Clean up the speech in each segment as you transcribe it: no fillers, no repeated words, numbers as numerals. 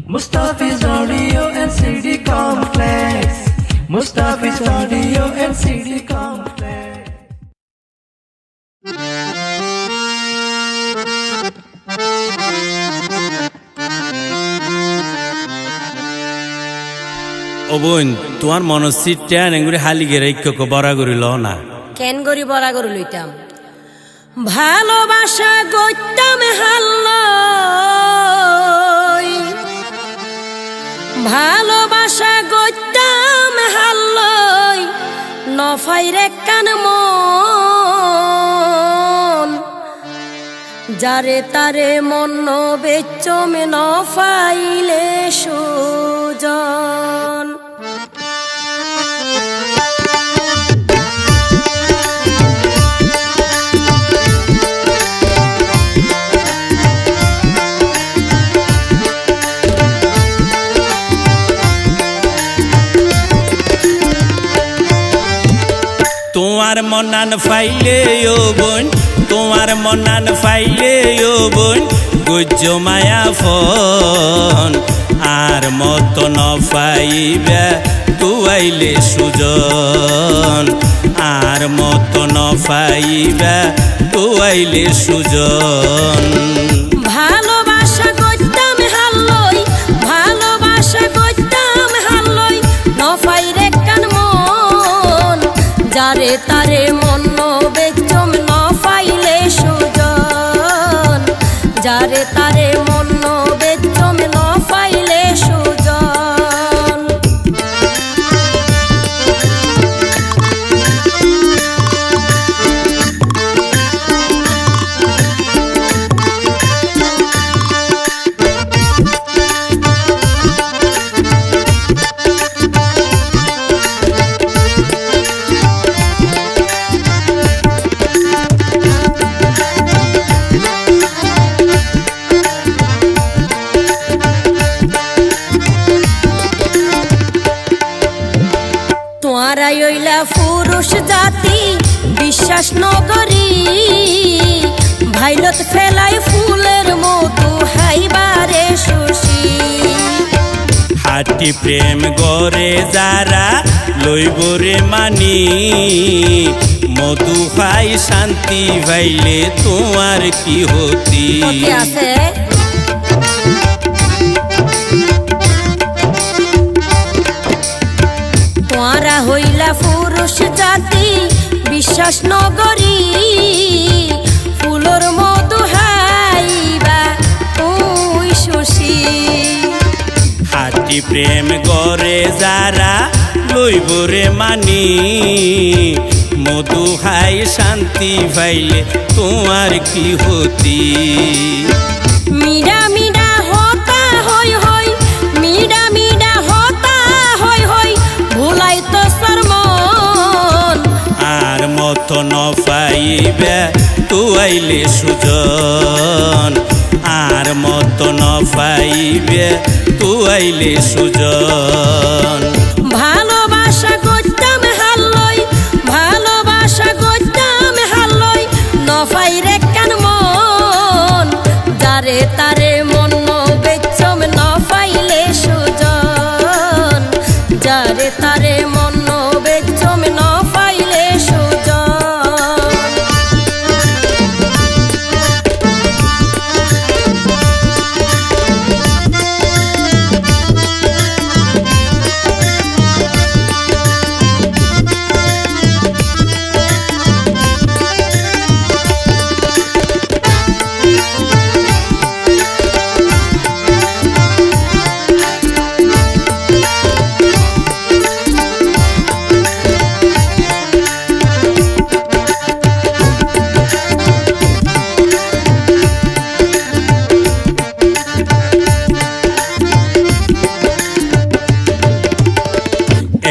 Mustafi's Audio and CD Complex. Mustafi's Audio and CD Complex. ও বোন তোমার মনস্থির tan এগুলি হালি গেরে বড়া করিল না কেন গরি বড়া গরু লইতাম ভালোবাসা গইতাম হাল্লই ভালোবাসা গইতাম হাল্লই নফাইরে কান মন যারে তারে মন বেচমে নফাইলে সুজন তোমার মনান ফাইলে ও বোন তোমার মনান ফাইলে ও বোন গুজ্জ মায়া ফোন আর মত ন ফাইবে তুয়াইলে সুজন আর মত ন ফাইবে তুয়াইলে সুজন ভালোবাসা গইতাম হাল্লই ভালোবাসা গইতাম হাল্লই নফাইরে কান মন যারে তারে মন বেচম নফাইলে সুজন যারে তারে মন বেচম নফাইলে সুজন তোয়ারাই হইলা পুরুষ জাতি বিশ্বাস নগরী ভাইলত ফেলাই ফুলের মতো হাইবারে সুশি হাটি প্রেম গরে যারা লইবরে মানি মধু খাই শান্তি ভাইলে তোমার কি হতি আছে তোয়ারা হইলা পুরুষ জাতি বিশ্বাস নগরী ফুলর মধু হাইবা তুই শশী হাটি প্রেম গরে যারা লইবরে মানি মধু খাই শান্তি ভাইলে তোমার কি হতি মিডা মিডা হতা হই হই মিডা মিডা হতা হই হই ভুলাই তো সরমন আর মত ন পাইবে তুয়াইলে সুজন আর মত ন পাইবে তুয়াইলে সুজন ভালোবাসা গইতাম হাল্লই ভালোবাসা গইতাম হাল্লই নফাইরে কান মন যারে তারে মন বেচম নফাইলে সুজন যারে তারে মন বেচম নফাইলে সুজন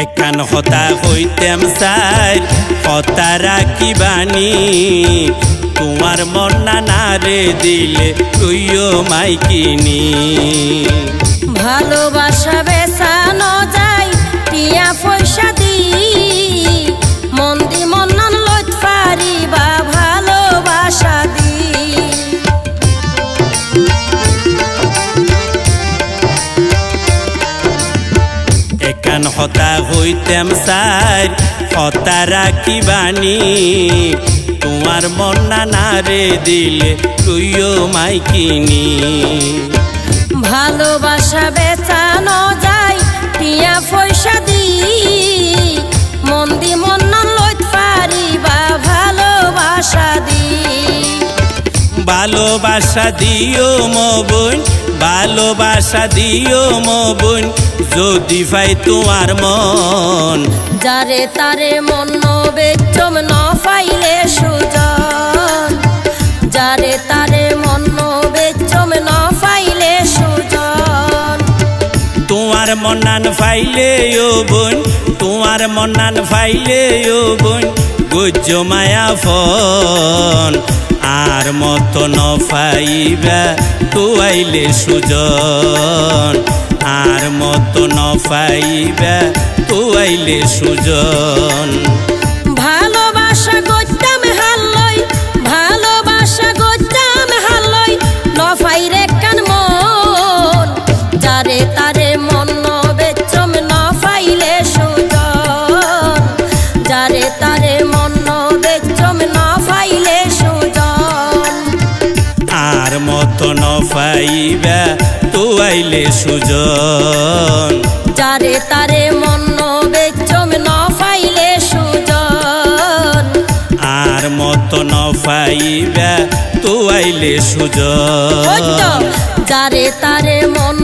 একান হতা হইতেম চাই হতা রাখিবানি তোমার মন্না না রে দিলে তুইও মাইকিনি ভালোবাসা বেসানো যায় টিয়া পয়সা দি মন দি মন্নান লইত পারিবা ভালোবাসা দি হতা হইতাম সার হতা রাখিবানি তোমার মন না রে দিলে তুইও মাইকিনি ভালোবাসা বেচানো যায় টিয়া পয়সা দি মন দি মন লইত পারিবা ভালোবাসা দি ভালোবাসা দিও মবন ভালোবাসা দিও মবন যদি পাই তোমার মন যারে তারে মন বেচম ন পাইলে সুজন যারে তারে মন বেচম ন পাইলে সুজন তোমার মনান ফাইলে ও বোন তোমার মনান ফাইলে ও বোন গুজ্জ মায়া ফোন আর মতো ন ফাইবা তুয়াইলে সুজন আর মতো ন ফাইবা তুয়াইলে সুজন ভালোবাসা গইতাম হাল্লই ভালোবাসা গইতাম হাল্লই ন ফাইরে কান মন যারে তারে মন বেচম ন ফাইলে সুজন যারে তারে মন বেচম ন ফাইলে সুজন আর মতো ন ফাইবা তুয়াইলে সুজন যারে তারে মন বেচম ন ফাইলে সুজন আর মতো ন ফাইবা তুয়াইলে সুজন যারে তারে মন